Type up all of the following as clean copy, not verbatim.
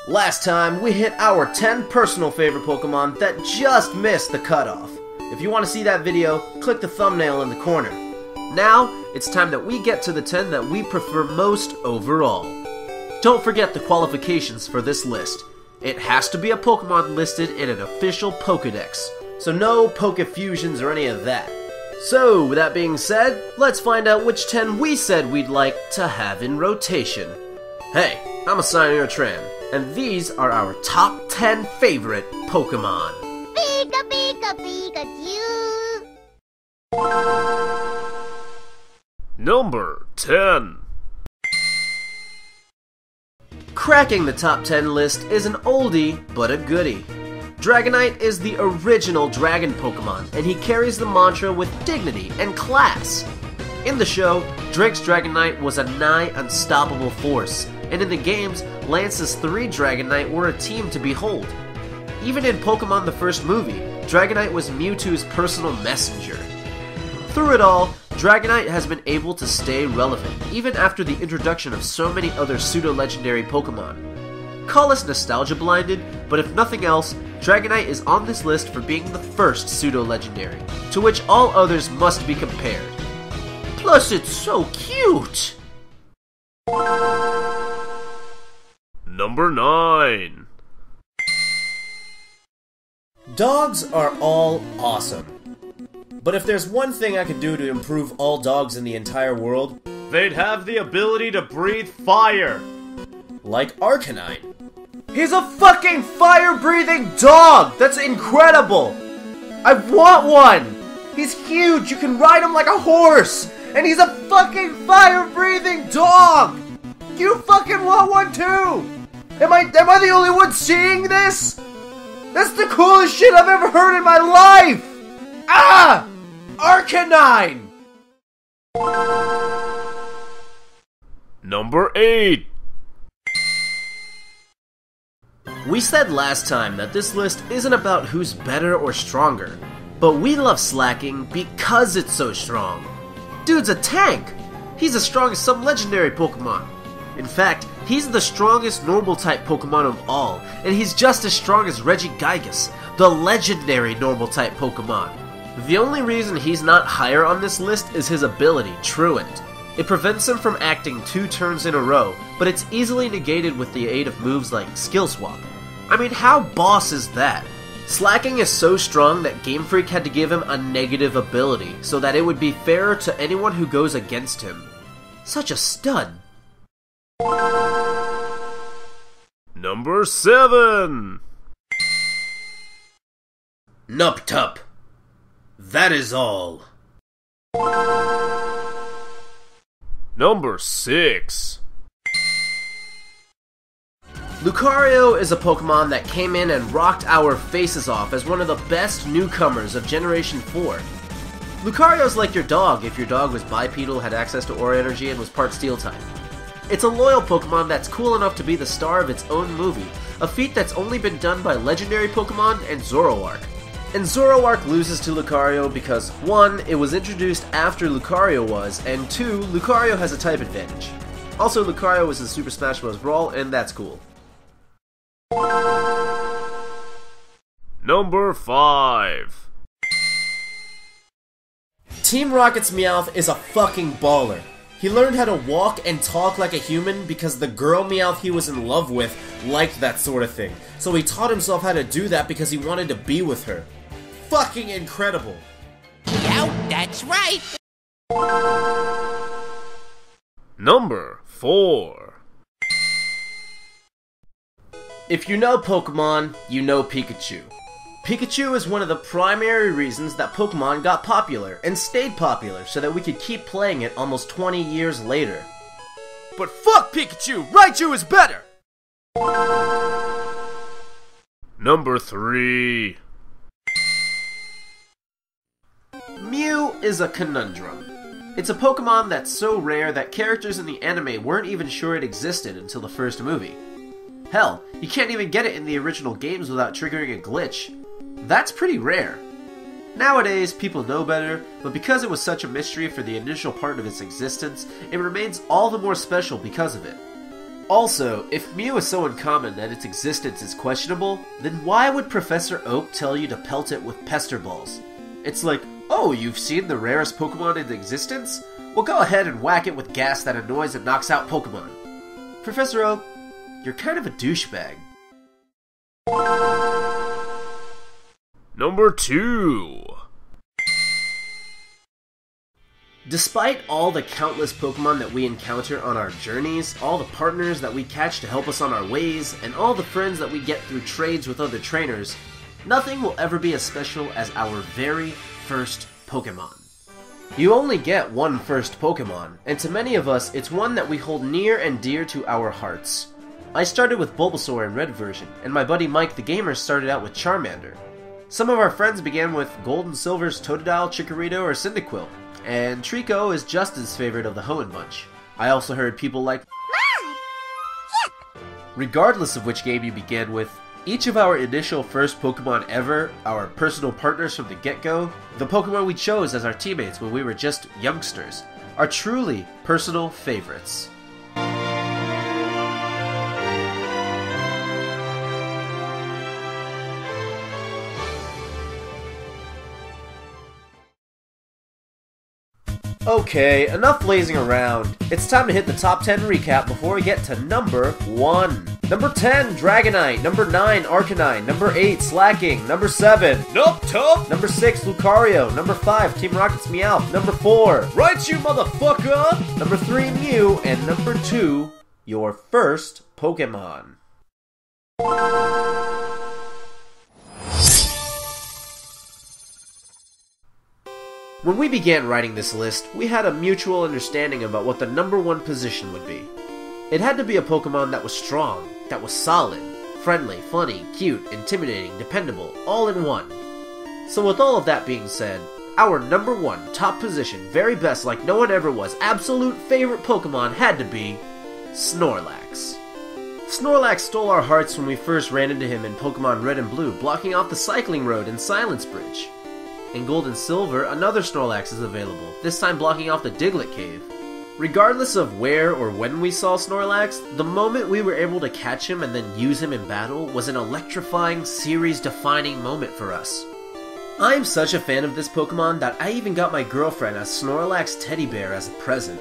Last time, we hit our 10 personal favorite Pokemon that just missed the cutoff. If you want to see that video, click the thumbnail in the corner. Now, it's time that we get to the 10 that we prefer most overall. Don't forget the qualifications for this list. It has to be a Pokemon listed in an official Pokedex, so no Pokefusions or any of that. So, with that being said, let's find out which 10 we said we'd like to have in rotation. Hey, I'm AsaiNeroTran, and these are our top 10 favorite Pokemon. Pika Pika Pikachu! Number 10. Cracking the top 10 list is an oldie, but a goodie. Dragonite is the original dragon Pokemon, and he carries the mantra with dignity and class. In the show, Drake's Dragonite was a nigh unstoppable force, and in the games, Lance's 3 Dragonite were a team to behold. Even in Pokemon the first movie, Dragonite was Mewtwo's personal messenger. Through it all, Dragonite has been able to stay relevant, even after the introduction of so many other pseudo-legendary Pokemon. Call us nostalgia-blinded, but if nothing else, Dragonite is on this list for being the first pseudo-legendary, to which all others must be compared. Plus, it's so cute! Number 9. Dogs are all awesome. But if there's one thing I could do to improve all dogs in the entire world, They'd have the ability to breathe fire. like Arcanine. He's a fucking fire-breathing dog! That's incredible! I want one! He's huge, you can ride him like a horse! And he's a fucking fire-breathing dog! You fucking want one too! Am I the only one seeing this? That's the coolest shit I've ever heard in my life! Ah! Arcanine! Number 8. We said last time that this list isn't about who's better or stronger, but we love Slaking because it's so strong. Dude's a tank! He's as strong as some legendary Pokemon. In fact, he's the strongest normal-type Pokemon of all, and he's just as strong as Regigigas, the legendary normal-type Pokemon. The only reason he's not higher on this list is his ability, Truant. It prevents him from acting 2 turns in a row, but it's easily negated with the aid of moves like Skill Swap. I mean, how boss is that? Slaking is so strong that Game Freak had to give him a negative ability, so that it would be fairer to anyone who goes against him. Such a stud. Number 7. Nuptup. That is all. Number 6. Lucario is a Pokemon that came in and rocked our faces off as one of the best newcomers of Generation 4. Lucario's like your dog if your dog was bipedal, had access to Aura Energy, and was part Steel-type. It's a loyal Pokemon that's cool enough to be the star of its own movie, a feat that's only been done by legendary Pokemon and Zoroark. And Zoroark loses to Lucario because 1. It was introduced after Lucario was, and 2. Lucario has a type advantage. Also, Lucario was in Super Smash Bros. Brawl, and that's cool. Number 5. Team Rocket's Meowth is a fucking baller. He learned how to walk and talk like a human because the girl Meowth he was in love with liked that sort of thing. So he taught himself how to do that because he wanted to be with her. Fucking incredible. Yeah, that's right! Number 4. If you know Pokemon, you know Pikachu. Pikachu is one of the primary reasons that Pokemon got popular, and stayed popular, so that we could keep playing it almost 20 years later. But fuck Pikachu! Raichu is better! Number 3. Mew is a conundrum. It's a Pokemon that's so rare that characters in the anime weren't even sure it existed until the first movie. Hell, you can't even get it in the original games without triggering a glitch. That's pretty rare. Nowadays, people know better, but because it was such a mystery for the initial part of its existence, it remains all the more special because of it. Also, if Mew is so uncommon that its existence is questionable, then why would Professor Oak tell you to pelt it with pester balls? It's like, oh, you've seen the rarest Pokemon in existence? Well, go ahead and whack it with gas that annoys and knocks out Pokemon. Professor Oak, you're kind of a douchebag. Number 2. Despite all the countless Pokemon that we encounter on our journeys, all the partners that we catch to help us on our ways, and all the friends that we get through trades with other trainers, nothing will ever be as special as our very first Pokemon. You only get one first Pokemon, and to many of us, it's one that we hold near and dear to our hearts. I started with Bulbasaur in Red version, and my buddy Mike the Gamer started out with Charmander. Some of our friends began with Gold and Silver's Totodile, Chikorito, or Cyndaquil, and Trico is Justin's favorite of the Hoenn bunch. I also heard people like Regardless of which game you began with, each of our initial first Pokemon ever, our personal partners from the get-go, the Pokemon we chose as our teammates when we were just youngsters, are truly personal favorites. Okay, enough lazing around. It's time to hit the top 10 recap before we get to number 1. Number 10, Dragonite. Number 9, Arcanine. Number 8, Slaking. Number 7, Nuptup. Number 6, Lucario. Number 5, Team Rocket's Meowth. Number 4, Right, you motherfucker. Number 3, Mew. And number 2, your first Pokemon. When we began writing this list, we had a mutual understanding about what the number 1 position would be. It had to be a Pokemon that was strong, that was solid, friendly, funny, cute, intimidating, dependable, all in one. So with all of that being said, our number 1 top position, very best like no one ever was, absolute favorite Pokemon had to be Snorlax. Snorlax stole our hearts when we first ran into him in Pokemon Red and Blue, blocking off the cycling road in Silence Bridge. In Gold and Silver, another Snorlax is available, this time blocking off the Diglett Cave. Regardless of where or when we saw Snorlax, the moment we were able to catch him and then use him in battle was an electrifying, series-defining moment for us. I'm such a fan of this Pokemon that I even got my girlfriend a Snorlax teddy bear as a present.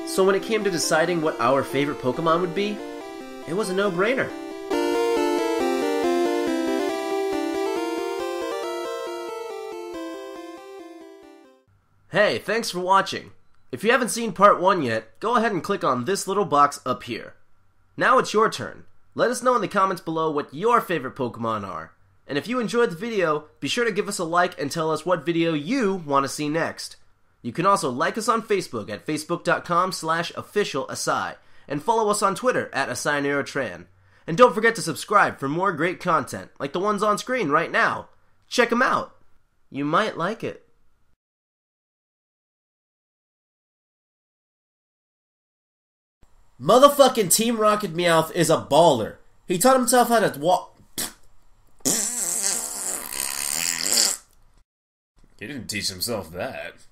So when it came to deciding what our favorite Pokemon would be, it was a no-brainer. Hey, thanks for watching. If you haven't seen part 1 yet, go ahead and click on this little box up here. Now it's your turn. Let us know in the comments below what your favorite Pokemon are. And if you enjoyed the video, be sure to give us a like and tell us what video you want to see next. You can also like us on Facebook at facebook.com/officialasai and follow us on Twitter at AsaiNeroTran. And don't forget to subscribe for more great content like the ones on screen right now. Check them out. You might like it. Motherfucking Team Rocket Meowth is a baller. He taught himself how to walk. He didn't teach himself that.